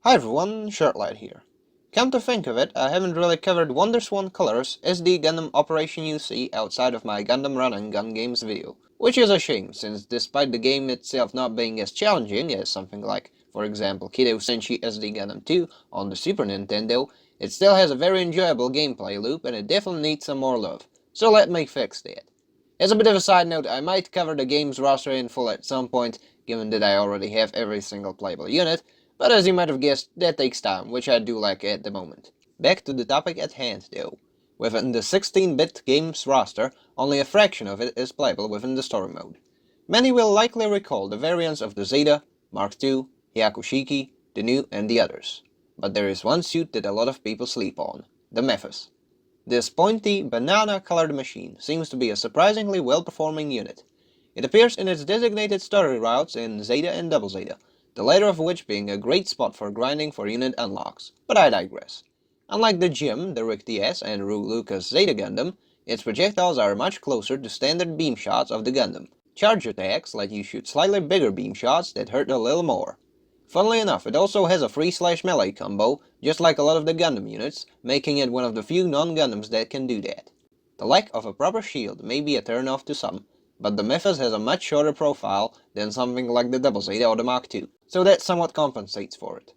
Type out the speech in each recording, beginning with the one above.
Hi everyone, Shirtlad here. Come to think of it, I haven't really covered Wonderswan Color's SD Gundam Operation UC outside of my Gundam Run and Gun Games video, which is a shame since despite the game itself not being as challenging as something like, for example, Kido Senshi SD Gundam 2 on the Super Nintendo, it still has a very enjoyable gameplay loop and it definitely needs some more love, so let me fix that. As a bit of a side note, I might cover the game's roster in full at some point, given that I already have every single playable unit, but as you might have guessed, that takes time, which I do like at the moment. Back to the topic at hand, though. Within the 16-bit game's roster, only a fraction of it is playable within the story mode. Many will likely recall the variants of the Zeta, Mark II, Hyakushiki, the New, and the others. But there is one suit that a lot of people sleep on, the Methuss. This pointy, banana-colored machine seems to be a surprisingly well-performing unit. It appears in its designated story routes in Zeta and Double Zeta, the latter of which being a great spot for grinding for unit unlocks, but I digress. Unlike the Jim, the Rick DS, and Rue Lucas Zeta Gundam, its projectiles are much closer to standard beam shots of the Gundam. Charge attacks let you shoot slightly bigger beam shots that hurt a little more. Funnily enough, it also has a free/melee combo, just like a lot of the Gundam units, making it one of the few non-Gundams that can do that. The lack of a proper shield may be a turn-off to some, but the Methuss has a much shorter profile than something like the Double Zeta or the Mark II, so that somewhat compensates for it.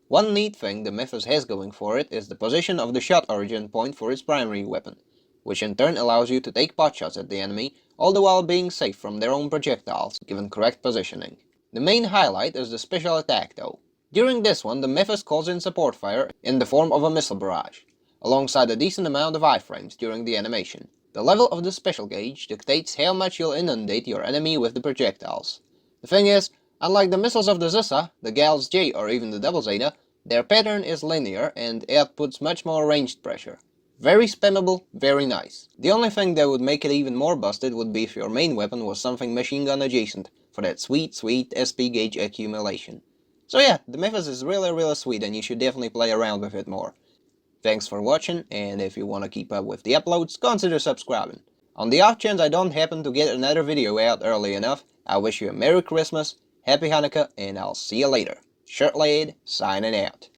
One neat thing the Methuss has going for it is the position of the shot origin point for its primary weapon, which in turn allows you to take potshots at the enemy, all the while being safe from their own projectiles, given correct positioning. The main highlight is the special attack though. During this one, the Methuss calls in support fire in the form of a missile barrage, alongside a decent amount of iframes during the animation. The level of the special gauge dictates how much you'll inundate your enemy with the projectiles. The thing is, unlike the missiles of the Zissa, the Gals J or even the Double Zeta, their pattern is linear and outputs much more ranged pressure. Very spammable, very nice. The only thing that would make it even more busted would be if your main weapon was something machine gun adjacent, for that sweet SP gauge accumulation. So yeah, the Methuss is really sweet and you should definitely play around with it more. Thanks for watching, and if you want to keep up with the uploads, consider subscribing. On the off chance I don't happen to get another video out early enough, I wish you a Merry Christmas, Happy Hanukkah, and I'll see you later. Shirtlad, signing out.